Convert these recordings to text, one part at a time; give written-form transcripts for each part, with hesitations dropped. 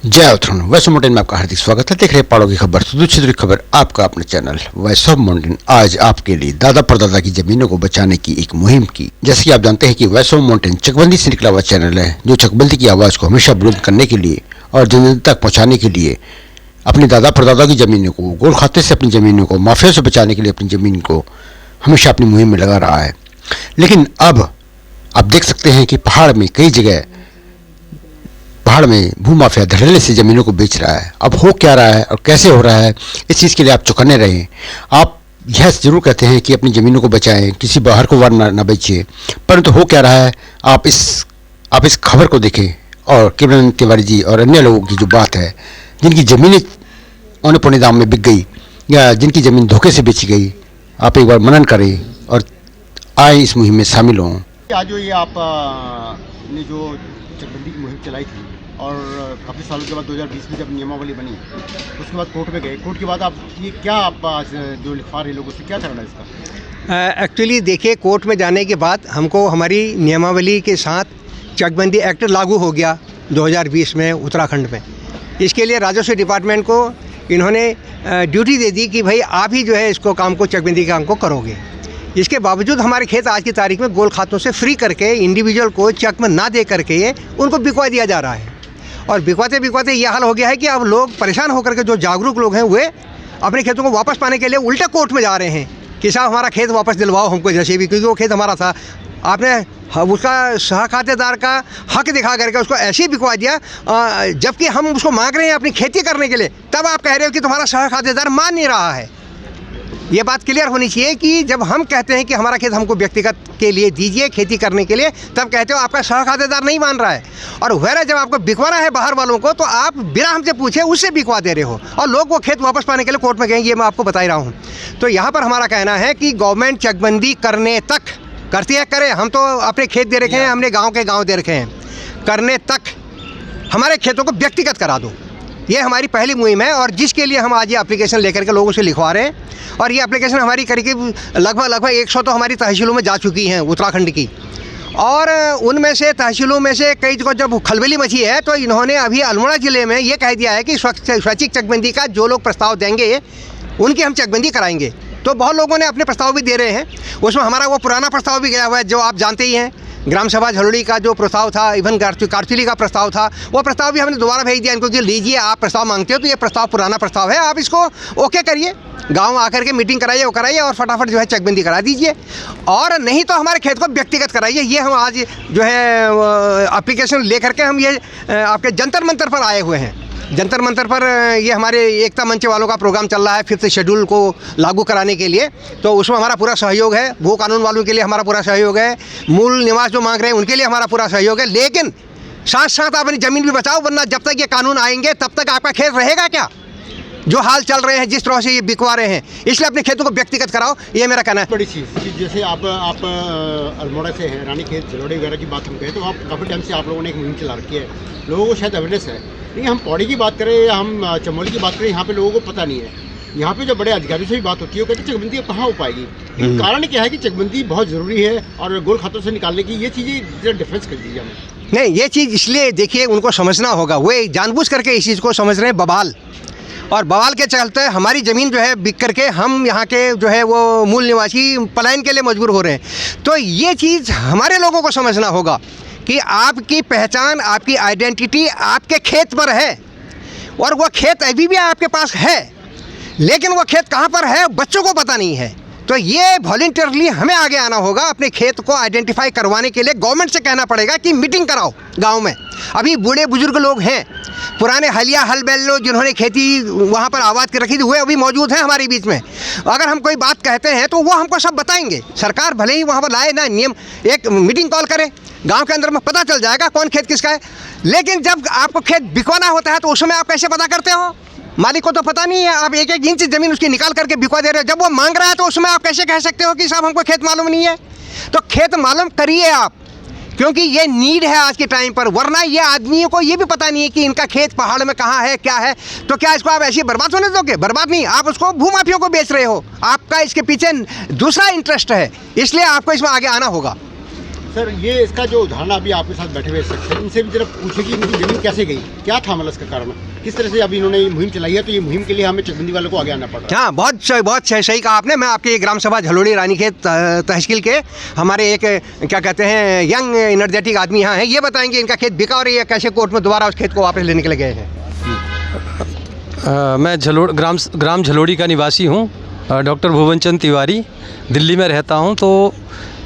जय उत्तराखंड। वैष्णव माउंटेन में आपका हार्दिक स्वागत है। देख रहे पहाड़ों की खबर, सुदूर खबर, आपका अपना चैनल वैष्णव माउंटेन आज आपके लिए दादा परदादा की जमीनों को बचाने की एक मुहिम की। जैसे कि आप जानते हैं कि वैष्णव माउंटेन चकबंदी से निकला हुआ चैनल है, जो चकबंदी की आवाज को हमेशा बुलंद करने के लिए और जन जन तक पहुंचाने के लिए अपनी दादा परदादा की जमीनों को, गोल खाते से अपनी जमीनों को, माफिया से बचाने के लिए अपनी जमीन को हमेशा अपनी मुहिम में लगा रहा है। लेकिन अब आप देख सकते हैं कि पहाड़ में कई जगह भूमाफिया धड़ल्ले से जमीनों को बेच रहा है। अब हो क्या रहा है और कैसे हो रहा है, इस चीज़ के लिए आप चौकन्ने रहें। आप यह जरूर कहते हैं कि अपनी ज़मीनों को बचाएं, किसी बाहर को वार ना बेचिए, परंतु हो क्या रहा है आप इस खबर को देखें और किरण तिवारी जी और अन्य लोगों की जो बात है, जिनकी ज़मीनें औने पौने दाम में बिक गई या जिनकी ज़मीन धोखे से बेची गई, आप एक बार मनन करें और आए इस मुहिम में शामिल हों। आज जो ये आप ने जो चकबंदी की मुहिम चलाई थी और काफ़ी सालों के बाद 2020 में जब नियमावली बनी, उसके बाद कोर्ट में गए, कोर्ट के बाद आप ये क्या आप आज जो लिखवा रहे लोगों से क्या करना है इसका? एक्चुअली देखिए, कोर्ट में जाने के बाद हमको हमारी नियमावली के साथ चकबंदी एक्ट लागू हो गया 2020 में उत्तराखंड में। इसके लिए राजस्व डिपार्टमेंट को इन्होंने ड्यूटी दे दी कि भाई आप ही जो है इसको काम को, चकबंदी के काम को करोगे। इसके बावजूद हमारे खेत आज की तारीख में गोल खातों से फ्री करके इंडिविजुअल को चेक में ना दे करके उनको बिकवा दिया जा रहा है। और बिकवाते ये हाल हो गया है कि अब लोग परेशान होकर के, जो जागरूक लोग हैं, वे अपने खेतों को वापस पाने के लिए उल्टा कोर्ट में जा रहे हैं कि साहब हमारा खेत वापस दिलवाओ हमको, जैसे भी, क्योंकि वो खेत हमारा था। आपने उसका सह खातेदार का हक दिखा करके उसको ऐसे ही बिकवा दिया, जबकि हम उसको मांग रहे हैं अपनी खेती करने के लिए, तब आप कह रहे हो कि तुम्हारा सह खातेदार मान नहीं रहा है। ये बात क्लियर होनी चाहिए कि जब हम कहते हैं कि हमारा खेत हमको व्यक्तिगत के लिए दीजिए खेती करने के लिए, तब कहते हो आपका सह खातेदार नहीं मान रहा है। और वह जब आपको बिकवाना है बाहर वालों को, तो आप बिना हमसे पूछे उससे बिकवा दे रहे हो और लोग वो खेत वापस पाने के लिए कोर्ट में गए। ये मैं आपको बता ही रहा हूँ। तो यहाँ पर हमारा कहना है कि गवर्नमेंट चकबंदी करने तक करती है, करे। हम तो अपने खेत दे रखे हैं, हमने गाँव के गाँव दे रखे हैं, करने तक हमारे खेतों को व्यक्तिगत करा दो। ये हमारी पहली मुहिम है और जिसके लिए हम आज ये एप्लीकेशन लेकर के लोगों से लिखवा रहे हैं। और ये एप्लीकेशन हमारी करीब लगभग 100 तो हमारी तहसीलों में जा चुकी हैं उत्तराखंड की। और उनमें से तहसीलों में से कई जगह जब खलबली मची है, तो इन्होंने अभी अल्मोड़ा ज़िले में ये कह दिया है कि स्वैच्छिक चकबंदी का जो लोग प्रस्ताव देंगे उनकी हम चकबंदी कराएंगे। तो बहुत लोगों ने अपने प्रस्ताव भी दे रहे हैं। उसमें हमारा वो पुराना प्रस्ताव भी गया हुआ है, जो आप जानते ही हैं, ग्राम सभा झलोड़ी का जो प्रस्ताव था, इवन कारचुली का प्रस्ताव था, वो प्रस्ताव भी हमने दोबारा भेज दिया इनको कि लीजिए, आप प्रस्ताव मांगते हो तो ये प्रस्ताव पुराना प्रस्ताव है, आप इसको ओके करिए, गांव आकर के मीटिंग कराइए, वो कराइए और फटाफट जो है चकबंदी करा दीजिए। और नहीं तो हमारे खेत को व्यक्तिगत कराइए। ये हम आज जो है एप्लीकेशन ले करके हम ये आपके जंतर मंतर पर आए हुए हैं। जंतर मंतर पर ये हमारे एकता मंच वालों का प्रोग्राम चल रहा है फिर से शेड्यूल को लागू कराने के लिए। तो उसमें हमारा पूरा सहयोग है। भू कानून वालों के लिए हमारा पूरा सहयोग है। मूल निवास जो मांग रहे हैं उनके लिए हमारा पूरा सहयोग है। लेकिन साथ साथ अपनी ज़मीन भी बचाओ, वरना जब तक ये कानून आएंगे तब तक आपका खेत रहेगा क्या? जो हाल चल रहे हैं, जिस तरह से ये बिकवा रहे हैं, इसलिए अपने खेतों को व्यक्तिगत कराओ, ये मेरा कहना है। बड़ी चीज़ कि जैसे आप अल्मोड़ा से हैं, रानीखेत झलोड़ी वगैरह की बात हम कहें, तो आप काफ़ी टाइम से आप लोगों ने एक मुहिम चला रखी है, लोगों को शायद अवेयरनेस है। लेकिन हम पौड़ी की बात करें या हम चमोली की बात करें, यहाँ पे लोगों को पता नहीं है। यहाँ पे जो बड़े अधिकारियों से भी बात होती है, वो कहते हैं चकबंदी कहाँ हो पाएगी। कारण क्या है कि चकबंदी बहुत ज़रूरी है और गोल खातों से निकालने की ये चीज़ें डिफरेंस कर दीजिए हमें। नहीं, ये चीज़ इसलिए देखिए उनको समझना होगा, वे जानबूझ करके इस चीज़ को समझ रहे हैं बवाल, और बवाल के चलते हमारी ज़मीन जो है बिक करके हम यहाँ के जो है वो मूल निवासी पलायन के लिए मजबूर हो रहे हैं। तो ये चीज़ हमारे लोगों को समझना होगा कि आपकी पहचान, आपकी आइडेंटिटी आपके खेत पर है, और वह खेत अभी भी आपके पास है, लेकिन वह खेत कहाँ पर है बच्चों को पता नहीं है। तो ये वॉलंटियरली हमें आगे आना होगा, अपने खेत को आइडेंटिफाई करवाने के लिए गवर्नमेंट से कहना पड़ेगा कि मीटिंग कराओ गांव में। अभी बूढ़े बुजुर्ग लोग हैं, पुराने हलिया हल बैल लोग जिन्होंने खेती वहाँ पर आबाद कर रखी थी, वे अभी मौजूद हैं हमारे बीच में। अगर हम कोई बात कहते हैं तो वो हमको सब बताएंगे। सरकार भले ही वहाँ पर लाए ना नियम, एक मीटिंग कॉल करे, गांव के अंदर में पता चल जाएगा कौन खेत किसका है। लेकिन जब आपको खेत बिकवाना होता है तो उसमें आप कैसे पता करते हो? मालिक को तो पता नहीं है, आप 1-1 इंच ज़मीन उसकी निकाल करके बिकवा दे रहे हो। जब वो मांग रहा है तो उसमें आप कैसे कह सकते हो कि साहब हमको खेत मालूम नहीं है? तो खेत मालूम करिए आप, क्योंकि ये नीड है आज के टाइम पर। वरना ये आदमियों को ये भी पता नहीं है कि इनका खेत पहाड़ में कहाँ है, क्या है। तो क्या इसको आप ऐसे बर्बाद होने दोगे? बर्बाद नहीं, आप उसको भूमाफियों को बेच रहे हो। आपका इसके पीछे दूसरा इंटरेस्ट है, इसलिए आपको इसमें आगे आना होगा। सर ये इसका जो उदाहरण अभी आपके साथ बैठे हुए शख्स हैं, इनसे भी जरा पूछे कि इनकी ज़मीन कैसे गई, क्या था मतलब इसका कारण, किस तरह से अभी इन्होंने ये मुहिम चलाई है, तो ये मुहिम के लिए हमें चकबंदी वालों को आगे आना पड़ रहा है। हाँ, बहुत सही कहा आपने। मैं आपके ग्राम सभा झलोड़ी रानीखेत तहसील के हमारे एक क्या कहते हैं यंग एनर्जेटिक आदमी यहाँ हैं, ये बताएंगे इनका खेत बिका और ये कैसे कोर्ट में दोबारा उस खेत को वापस लेने के लिए गए हैं। मैं ग्राम झलोड़ी का निवासी हूँ, डॉक्टर भुवनचंद तिवारी, दिल्ली में रहता हूँ। तो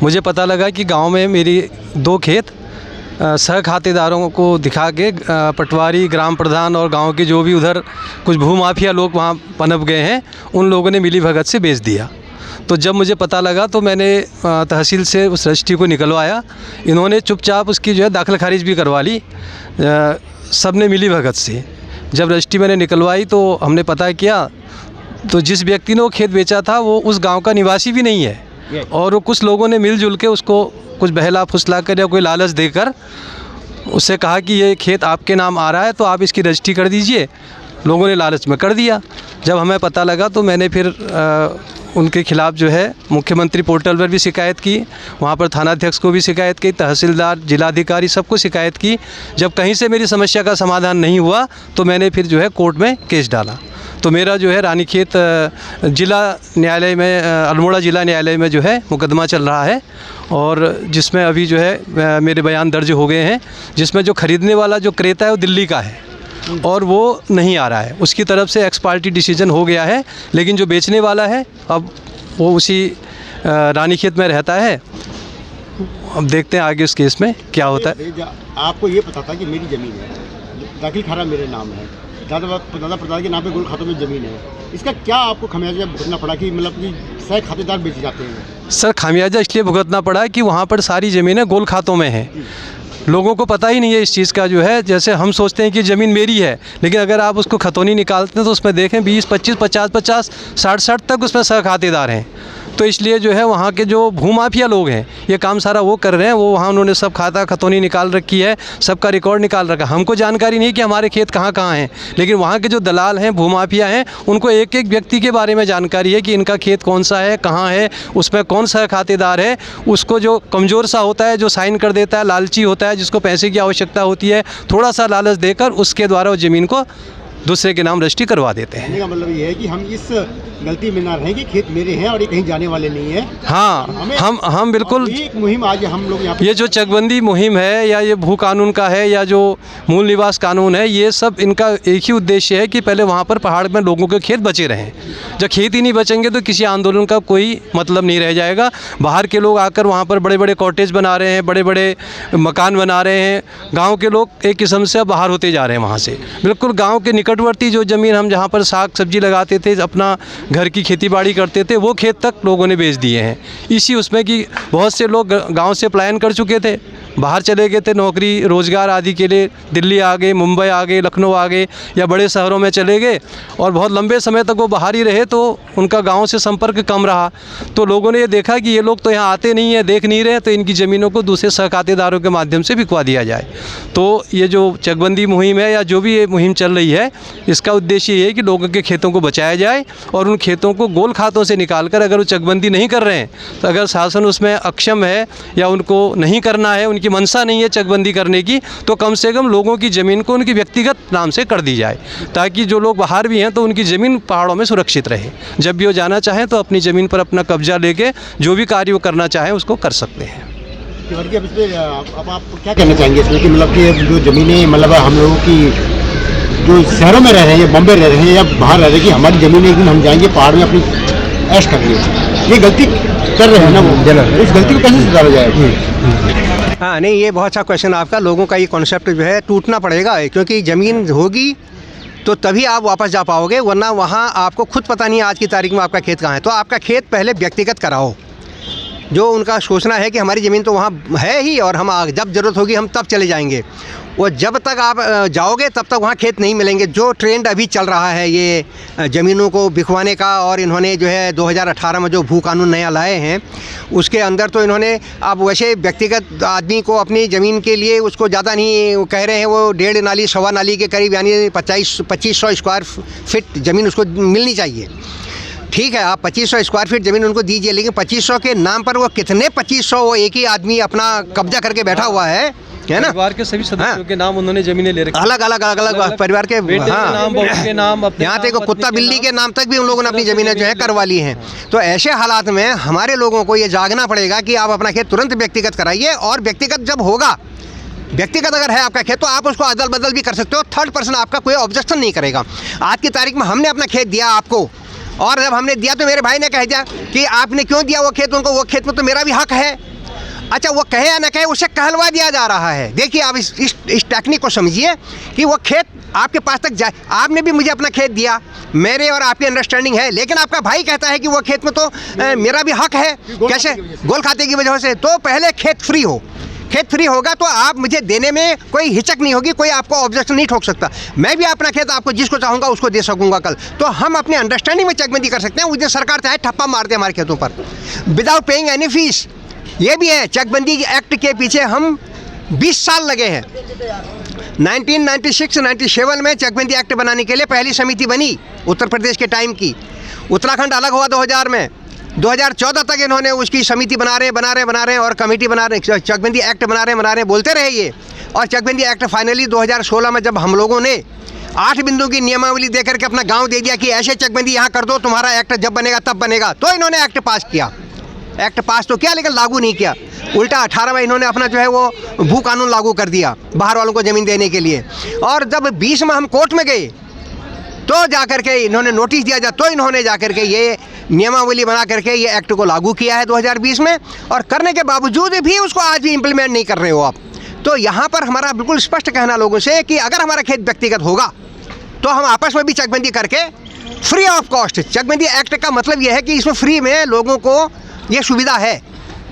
मुझे पता लगा कि गांव में मेरी 2 खेत सह खातेदारों को दिखा के पटवारी, ग्राम प्रधान और गांव के जो भी उधर कुछ भूमाफिया लोग वहाँ पनप गए हैं, उन लोगों ने मिली भगत से बेच दिया। तो जब मुझे पता लगा तो मैंने तहसील से उस रजिस्ट्री को निकलवाया। इन्होंने चुपचाप उसकी जो है दाखिल खारिज भी करवा ली, सब ने मिली भगत से। जब रजिस्ट्री मैंने निकलवाई तो हमने पता किया तो जिस व्यक्ति ने वो खेत बेचा था वो उस गांव का निवासी भी नहीं है, और वो कुछ लोगों ने मिलजुल के उसको कुछ बहला फुसला कर या कोई लालच देकर उससे कहा कि ये खेत आपके नाम आ रहा है तो आप इसकी रजिस्ट्री कर दीजिए। लोगों ने लालच में कर दिया। जब हमें पता लगा तो मैंने फिर उनके खिलाफ़ जो है मुख्यमंत्री पोर्टल पर भी शिकायत की, वहाँ पर थानाध्यक्ष को भी शिकायत की, तहसीलदार, जिलाधिकारी सबको शिकायत की। जब कहीं से मेरी समस्या का समाधान नहीं हुआ तो मैंने फिर जो है कोर्ट में केस डाला। तो मेरा जो है रानीखेत जिला न्यायालय में, अल्मोड़ा जिला न्यायालय में जो है मुकदमा चल रहा है, और जिसमें अभी जो है मेरे बयान दर्ज हो गए हैं, जिसमें जो ख़रीदने वाला जो क्रेता है वो दिल्ली का है और वो नहीं आ रहा है, उसकी तरफ से एक्स पार्टी डिसीजन हो गया है। लेकिन जो बेचने वाला है अब वो उसी रानीखेत में रहता है। अब देखते हैं आगे उस केस में क्या होता है। आपको ये पता था कि मेरी ज़मीन है, दाखिल खारा मेरे नाम है, दादा प्रधान के नाम पे गोल खातों में ज़मीन है, इसका क्या आपको खमियाजा भुगतना पड़ा कि मतलब कि सह खातेदार बेच जाते हैं? सर, खामियाजा इसलिए भुगतना पड़ा कि वहाँ पर सारी ज़मीनें गोल खातों में हैं। लोगों को पता ही नहीं है इस चीज़ का जो है। जैसे हम सोचते हैं कि ज़मीन मेरी है, लेकिन अगर आप उसको खतौनी निकालते हैं तो उसमें देखें 20, 25, 50, 60 तक उसमें सह खातेदार हैं। तो इसलिए जो है वहाँ के जो भूमाफिया लोग हैं ये काम सारा वो कर रहे हैं। वो वहाँ उन्होंने सब खाता खतौनी निकाल रखी है, सबका रिकॉर्ड निकाल रखा है। हमको जानकारी नहीं कि हमारे खेत कहाँ कहाँ हैं, लेकिन वहाँ के जो दलाल हैं, भूमाफिया हैं, उनको एक एक व्यक्ति के बारे में जानकारी है कि इनका खेत कौन सा है, कहाँ है, उसमें कौन सा खातेदार है। उसको जो कमज़ोर सा होता है, जो साइन कर देता है, लालची होता है, जिसको पैसे की आवश्यकता होती है, थोड़ा सा लालच देकर उसके द्वारा वो ज़मीन को दूसरे के नाम रजिस्ट्री करवा देते हैं। कहने का मतलब ये है कि हम इस गलती में ना रहें कि खेत मेरे हैं और ये कहीं जाने वाले नहीं है। हाँ, हम बिल्कुल एक मुहिम आज हम लोग यहाँ ये जो चकबंदी मुहिम है या ये भू कानून का है या जो मूल निवास कानून है, ये सब इनका एक ही उद्देश्य है कि पहले वहाँ पर पहाड़ में लोगों के खेत बचे रहें। जब खेत ही नहीं बचेंगे तो किसी आंदोलन का कोई मतलब नहीं रह जाएगा। बाहर के लोग आकर वहाँ पर बड़े बड़े कॉटेज बना रहे हैं, बड़े बड़े मकान बना रहे हैं। गाँव के लोग एक किस्म से बाहर होते जा रहे हैं वहाँ से। बिल्कुल गाँव के निकटवर्ती जो ज़मीन हम जहाँ पर साग सब्जी लगाते थे, अपना घर की खेती बाड़ी करते थे, वो खेत तक लोगों ने बेच दिए हैं। इसी उसमें कि बहुत से लोग गांव से पलायन कर चुके थे, बाहर चले गए थे नौकरी रोज़गार आदि के लिए, दिल्ली आ गए, मुंबई आ गए, लखनऊ आ गए या बड़े शहरों में चले गए, और बहुत लंबे समय तक वो बाहर ही रहे तो उनका गांव से संपर्क कम रहा। तो लोगों ने ये देखा कि ये लोग तो यहाँ आते नहीं हैं, देख नहीं रहे, तो इनकी ज़मीनों को दूसरे सहखातेदारों के माध्यम से बिकवा दिया जाए। तो ये जो चकबंदी मुहिम है या जो भी ये मुहिम चल रही है, इसका उद्देश्य ये है कि लोगों के खेतों को बचाया जाए और उन खेतों को गोल खातों से निकालकर, अगर वो चकबंदी नहीं कर रहे हैं तो अगर शासन उसमें अक्षम है या उनको नहीं करना है, उनकी मंशा नहीं है चकबंदी करने की, तो कम से कम लोगों की ज़मीन को उनकी व्यक्तिगत नाम से कर दी जाए, ताकि जो लोग बाहर भी हैं तो उनकी ज़मीन पहाड़ों में सुरक्षित रहे। जब भी वो जाना चाहें तो अपनी ज़मीन पर अपना कब्जा लेके जो भी कार्य वो करना चाहें उसको कर सकते हैं। अब आप क्या कहना चाहेंगे इसमें कि मतलब कि जो ज़मीनें मतलब हम लोगों की जो शहरों में रह रहे हैं, बॉम्बे रह रहे हैं या बाहर रह रहे हैं, कि हमारी ज़मीनें एक दिन हम जाएंगे पहाड़ में अपनी ऐश करनी है, ये गलती कर रहे हैं ना वो, इस गलती को कैसे सुधारा जाए? हाँ, नहीं, ये बहुत अच्छा क्वेश्चन आपका। लोगों का ये कॉन्सेप्ट जो है टूटना पड़ेगा, क्योंकि ज़मीन होगी तो तभी आप वापस जा पाओगे, वरना वहाँ आपको खुद पता नहीं आज की तारीख में आपका खेत कहाँ है। तो आपका खेत पहले व्यक्तिगत कराओ। जो उनका सोचना है कि हमारी ज़मीन तो वहाँ है ही और हम जब ज़रूरत होगी हम तब चले जाएंगे, वो जब तक आप जाओगे तब तक वहाँ खेत नहीं मिलेंगे। जो ट्रेंड अभी चल रहा है ये ज़मीनों को बिकवाने का, और इन्होंने जो है 2018 में जो भू कानून नया लाए हैं उसके अंदर तो इन्होंने अब वैसे व्यक्तिगत आदमी को अपनी ज़मीन के लिए उसको ज़्यादा नहीं कह रहे हैं, वो 1.5 नाली 1.25 नाली के करीब यानी 2500 स्क्वायर फीट ज़मीन उसको मिलनी चाहिए। ठीक है, आप 2500 स्क्वायर फीट ज़मीन उनको दीजिए, लेकिन 2500 के नाम पर वो कितने 2500 वो एक ही आदमी अपना कब्जा करके बैठा हुआ है ना। परिवार के सभी सदस्यों के नाम उन्होंने जमीनें ले रखी, अलग अलग परिवार के, बेटे के नाम, बहू के नाम, अपने यहाँ तक नाम, कुत्ता पत्नी के बिल्ली नाम, के नाम तक भी उन लोगों ने अपनी ज़मीनें जो है करवा ली हैं। तो ऐसे हालात में हमारे लोगों को ये जागना पड़ेगा कि आप अपना खेत तुरंत व्यक्तिगत कराइए, और व्यक्तिगत जब होगा, व्यक्तिगत अगर है आपका खेत तो आप उसको अदल बदल भी कर सकते हो, थर्ड पर्सन आपका कोई ऑब्जेक्शन नहीं करेगा। आज की तारीख में हमने अपना खेत दिया आपको, और जब हमने दिया तो मेरे भाई ने कह दिया कि आपने क्यों दिया वो खेत उनको, वो खेत में तो मेरा भी हक है। अच्छा, वो कहे या ना कहे, उसे कहलवा दिया जा रहा है। देखिए आप इस टेक्निक को समझिए कि वो खेत आपके पास तक जाए। आपने भी मुझे अपना खेत दिया, मेरे और आपकी अंडरस्टैंडिंग है, लेकिन आपका भाई कहता है कि वो खेत में तो मेरा भी हक है। कैसे? गोल खाते की वजह से। तो पहले खेत फ्री हो, खेत फ्री होगा तो आप मुझे देने में कोई हिचक नहीं होगी, कोई आपको ऑब्जेक्शन नहीं ठोक सकता। मैं भी अपना खेत आपको जिसको चाहूँगा उसको दे सकूँगा कल। तो हम अपने अंडरस्टैंडिंग में चकबंदी कर सकते हैं। उस दिन सरकार चाहे ठप्पा मार दे हमारे खेतों पर विदाउट पेइंग एनी फीस। ये भी है, चकबंदी एक्ट के पीछे हम 20 साल लगे हैं। 1996-97 में चकबंदी एक्ट बनाने के लिए पहली समिति बनी उत्तर प्रदेश के टाइम की। उत्तराखंड अलग हुआ 2000 में। 2014 तक इन्होंने उसकी समिति बना रहे और कमेटी बना रहे, चकबंदी एक्ट बना रहे बोलते रहे ये। और चकबंदी एक्ट फाइनली 2016 में जब हम लोगों ने 8 बिंदु की नियमावली देकर के अपना गांव दे दिया कि ऐसे चकबंदी यहाँ कर दो, तुम्हारा एक्ट जब बनेगा तब बनेगा, तो इन्होंने एक्ट पास किया। एक्ट पास तो किया लेकिन लागू नहीं किया। उल्टा 18 में इन्होंने अपना जो है वो भू कानून लागू कर दिया बाहर वालों को ज़मीन देने के लिए। और जब 20 में हम कोर्ट में गए तो जाकर के इन्होंने नोटिस दिया तो इन्होंने जाकर के ये नियमावली बना करके ये एक्ट को लागू किया है 2020 में। और करने के बावजूद भी उसको आज भी इम्प्लीमेंट नहीं कर रहे हो आप। तो यहाँ पर हमारा बिल्कुल स्पष्ट कहना लोगों से कि अगर हमारा खेत व्यक्तिगत होगा तो हम आपस में भी चकबंदी करके फ्री ऑफ कॉस्ट। चकबंदी एक्ट का मतलब ये है कि इसमें फ्री में लोगों को ये सुविधा है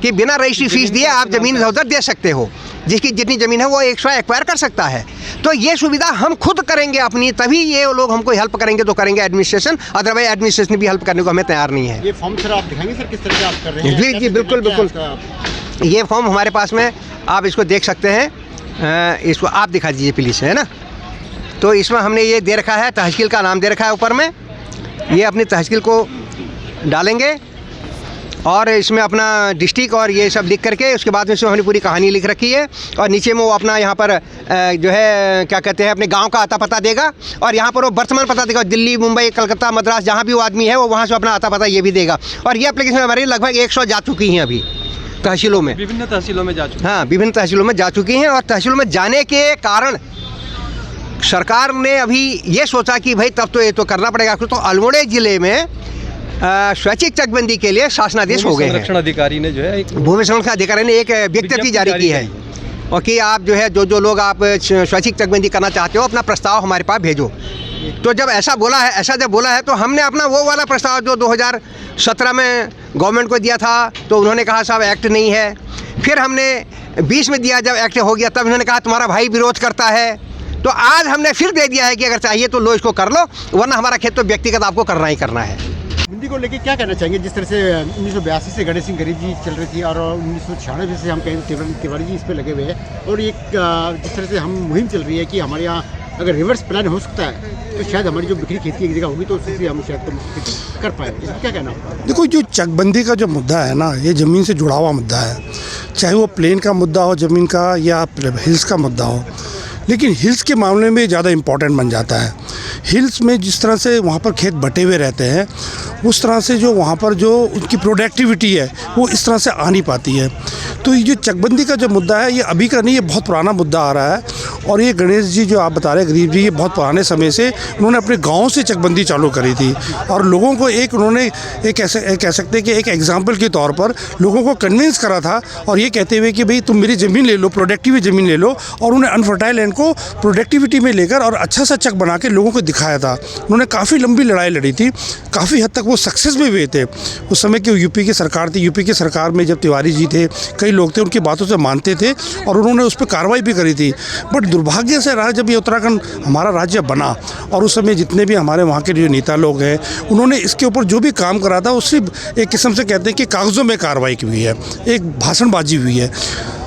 कि बिना रजिस्ट्री फीस दिए आप ज़मीन उधर दे सकते हो। जिसकी जितनी ज़मीन है वो एक्स्ट्रा एक्वायर कर सकता है। तो ये सुविधा हम खुद करेंगे अपनी, तभी ये लोग हमको हेल्प करेंगे तो करेंगे एडमिनिस्ट्रेशन, अदरवाइज एडमिनिस्ट्रेशन भी हेल्प करने को हमें तैयार नहीं है। ये फॉर्म सर आप दिखाएंगे सर किस तरह से आप कर रहे हैं? जी बिल्कुल। ये फॉर्म हमारे पास में आप इसको देख सकते हैं। इसको आप दिखा दीजिए प्लीज़, है ना। तो इसमें हमने ये दे रखा है, तहसील का नाम दे रखा है ऊपर में। ये अपनी तहसील को डालेंगे और इसमें अपना डिस्ट्रिक्ट और ये सब लिख करके उसके बाद में इसमें हमने पूरी कहानी लिख रखी है। और नीचे में वो अपना यहाँ पर जो है क्या कहते हैं अपने गांव का आता पता देगा, और यहाँ पर वो वर्तमान पता देगा। दिल्ली, मुंबई, कलकत्ता, मद्रास जहाँ भी वो आदमी है वो वहाँ से अपना आता पता ये भी देगा। और ये एप्लीकेशन हमारी लगभग 100 जा चुकी हैं अभी तहसीलों में, विभिन्न तहसीलों में जा चुकी। हाँ, विभिन्न तहसीलों में जा चुकी हैं। और तहसीलों में जाने के कारण सरकार ने अभी ये सोचा कि भाई तब तो ये तो करना पड़ेगा। तो अल्मोड़ा ज़िले में स्वैच्छिक चकबंदी के लिए शासनादेश हो गए हैं। संरक्षण अधिकारी ने जो है भूमि संरक्षण अधिकारी ने एक विज्ञप्ति जारी की है और कि आप जो है जो लोग आप स्वैच्छिक चकबंदी करना चाहते हो अपना प्रस्ताव हमारे पास भेजो। तो जब ऐसा जब बोला है तो हमने अपना वो वाला प्रस्ताव जो 2017 में गवर्नमेंट को दिया था तो उन्होंने कहा साहब एक्ट नहीं है। फिर हमने 20 में दिया, जब एक्ट हो गया तब इन्होंने कहा तुम्हारा भाई विरोध करता है। तो आज हमने फिर दे दिया है कि अगर चाहिए तो लो, इसको कर लो, वरना हमारा खेत तो व्यक्तिगत आपको करना ही करना है। हिंदी को लेके क्या कहना चाहेंगे? जिस तरह से 1982 से गणेश सिंह गरीब जी चल रही थी और 1996 से हम कहें तिवारी जी इस पर लगे हुए हैं, और एक जिस तरह से हम मुहिम चल रही है कि हमारे यहाँ अगर रिवर्स प्लान हो सकता है तो शायद हमारी जो बिक्री खेती की जगह होगी तो उससे हम शायद खेती कर पाए। इसमें क्या कहना? देखो, जो चकबंदी का जो मुद्दा है ना, ये ज़मीन से जुड़ा हुआ मुद्दा है, चाहे वो प्लेन का मुद्दा हो ज़मीन का या हिल्स का मुद्दा हो। लेकिन हिल्स के मामले में ज़्यादा इम्पॉर्टेंट बन जाता है। हिल्स में जिस तरह से वहाँ पर खेत बटे हुए रहते हैं उस तरह से जो वहाँ पर जो उनकी प्रोडक्टिविटी है वो इस तरह से आ नहीं पाती है। तो ये जो चकबंदी का जो मुद्दा है ये अभी का नहीं, ये बहुत पुराना मुद्दा आ रहा है। और ये गणेश जी जो आप बता रहे हैं गरीब जी, ये बहुत पुराने समय से उन्होंने अपने गाँव से चकबंदी चालू करी थी और लोगों को उन्होंने कह सकते हैं कि एक एग्जाम्पल के तौर पर लोगों को कन्विंस करा था, और ये कहते हुए कि भाई तुम मेरी ज़मीन ले लो, प्रोडक्टिव ज़मीन ले लो। और उन्होंने अनफर्टाइल लैंड को प्रोडक्टिविटी में लेकर और अच्छा सा चक बना के लोगों को दिखाया था। उन्होंने काफ़ी लंबी लड़ाई लड़ी थी, काफ़ी हद तक वो सक्सेस भी हुए थे। उस समय की यूपी की सरकार थी, यूपी की सरकार में जब तिवारी जी थे, कई लोग थे उनकी बातों से मानते थे और उन्होंने उस पर कार्रवाई भी करी थी। बट दुर्भाग्य से रहा जब ये उत्तराखंड हमारा राज्य बना और उस समय जितने भी हमारे वहाँ के जो नेता लोग हैं उन्होंने इसके ऊपर जो भी काम करा था वो सिर्फ एक किस्म से कहते हैं कि कागज़ों में कार्रवाई की हुई है, एक भाषणबाजी हुई है।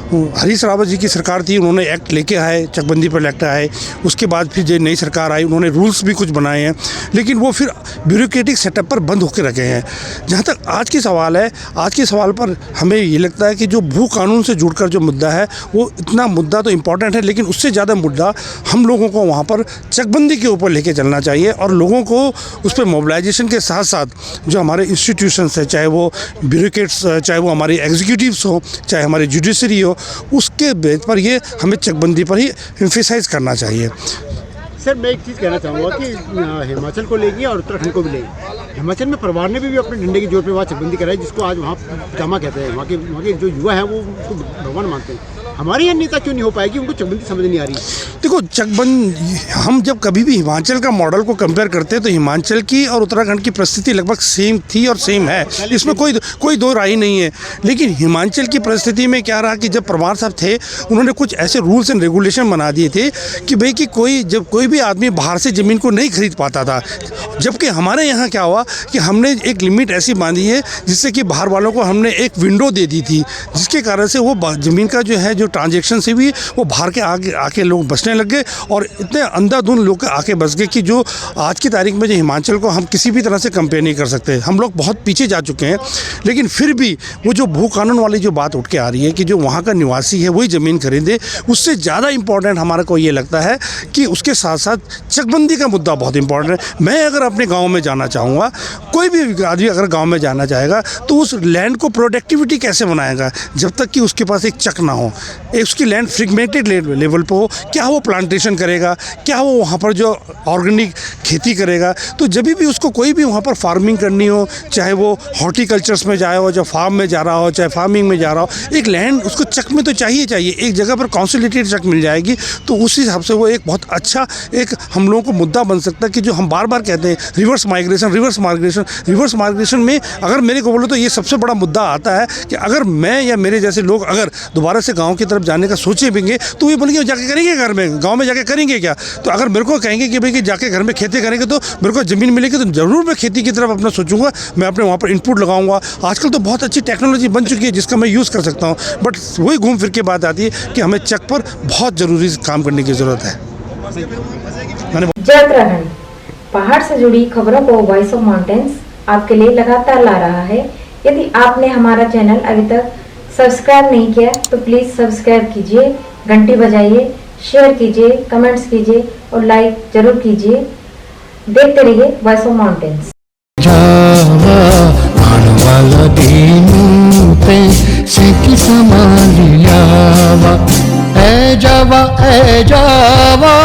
हरीश रावत जी की सरकार थी, उन्होंने एक्ट लेके आए, चकबंदी पर एक्ट आए, उसके बाद फिर जो नई सरकार आई उन्होंने रूल्स भी कुछ बनाए हैं, लेकिन वो फिर ब्यूरोक्रेटिक सेटअप पर बंद होकर रखे हैं। जहाँ तक आज की सवाल है, आज के सवाल पर हमें ये लगता है कि जो भू कानून से जुड़कर जो मुद्दा है वो इतना मुद्दा तो इम्पॉर्टेंट है, लेकिन उससे ज़्यादा मुद्दा हम लोगों को वहाँ पर चकबंदी के ऊपर लेके चलना चाहिए और लोगों को उस पर मोबिलाइजेशन के साथ साथ जो हमारे इंस्टीट्यूशंस है, चाहे वो ब्यूरोक्रेट्स, चाहे वो हमारे एग्जीक्यूटिव्स हो, चाहे हमारी जुडिशरी हो, उसके बेस पर ये हमें चकबंदी पर ही एम्फेसाइज करना चाहिए। सर मैं एक चीज़ कहना चाहूँगा कि हिमाचल को लेगी और उत्तराखंड को भी लेगी। हिमाचल में परिवार ने भी अपने डंडे की जोर पे वहाँ चकबंदी कराई, जिसको आज वहाँ पजामा कहते हैं। वहाँ के जो युवा है वो उसको भगवान मानते हैं। हमारे यहाँ नेता क्यों नहीं हो पाएगी, उनको चकबंदी समझ नहीं आ रही। देखो हम जब कभी भी हिमाचल का मॉडल को कंपेयर करते हैं तो हिमाचल की और उत्तराखंड की परिस्थिति लगभग सेम थी और सेम है, इसमें कोई दो राय नहीं है। लेकिन हिमाचल की परिस्थिति में क्या रहा कि जब परमार साहब थे उन्होंने कुछ ऐसे रूल्स एंड रेगुलेशन बना दिए थे कि भाई कि कोई भी आदमी बाहर से ज़मीन को नहीं खरीद पाता था। जबकि हमारे यहाँ क्या हुआ कि हमने एक लिमिट ऐसी बांधी है जिससे कि बाहर वालों को हमने एक विंडो दे दी थी, जिसके कारण से वो ज़मीन का जो है जो ट्रांजेक्शन से भी वो बाहर के आके लोग बसने लग गए और इतने अंधाधुंध लोग आके बस गए कि जो आज की तारीख में जो हिमाचल को हम किसी भी तरह से कंपेयर नहीं कर सकते। हम लोग बहुत पीछे जा चुके हैं। लेकिन फिर भी वो जो भू कानून वाली जो बात उठ के आ रही है कि जो वहाँ का निवासी है वही ज़मीन खरीदे, उससे ज़्यादा इम्पोर्टेंट हमारे को ये लगता है कि उसके साथ साथ चकबंदी का मुद्दा बहुत इंपॉर्टेंट है। मैं अगर अपने गांव में जाना चाहूँगा, कोई भी आदमी अगर गांव में जाना चाहेगा तो उस लैंड को प्रोडक्टिविटी कैसे बनाएगा जब तक कि उसके पास एक चक ना हो, उसकी लैंड फ्रेगमेंटेड लेवल पे हो। क्या वो प्लांटेशन करेगा, क्या वो वहाँ पर जो ऑर्गेनिक खेती करेगा। तो जब भी उसको कोई भी वहाँ पर फार्मिंग करनी हो, चाहे वो हॉर्टिकल्चर्स में जाए हो, जो फार्म में जा रहा हो, चाहे फार्मिंग में जा रहा हो, एक लैंड उसको चक में तो चाहिए। एक जगह पर कॉन्सोलिडेटेड चक मिल जाएगी तो उस हिसाब से वो एक बहुत अच्छा एक हम लोगों को मुद्दा बन सकता है कि जो हम बार बार कहते हैं रिवर्स माइग्रेशन में अगर मेरे को बोलो तो ये सबसे बड़ा मुद्दा आता है कि अगर मैं या मेरे जैसे लोग अगर दोबारा से गांव की तरफ जाने का सोचे भी तो ये बोलेंगे जाके करेंगे, घर में गांव में जाके करेंगे क्या। तो अगर मेरे को कहेंगे कि भाई कि जाके घर में खेती करेंगे तो मेरे को ज़मीन मिलेगी तो ज़रूर मैं खेती की तरफ अपना सोचूंगा, मैं अपने वहाँ पर इनपुट लगाऊंगा। आजकल तो बहुत अच्छी टेक्नोलॉजी बन चुकी है जिसका मैं यूज़ कर सकता हूँ, बट वही घूम फिर के बात आती है कि हमें चक पर बहुत ज़रूरी काम करने की ज़रूरत है। जय उत्तराखंड पहाड़ से जुड़ी खबरों को वॉइस ऑफ माउंटेन्स आपके लिए लगातार ला रहा है। यदि आपने हमारा चैनल अभी तक सब्सक्राइब नहीं किया तो प्लीज सब्सक्राइब कीजिए, घंटी बजाइए, शेयर कीजिए, कमेंट्स कीजिए और लाइक जरूर कीजिए। देखते रहिए voice of mountains. A Java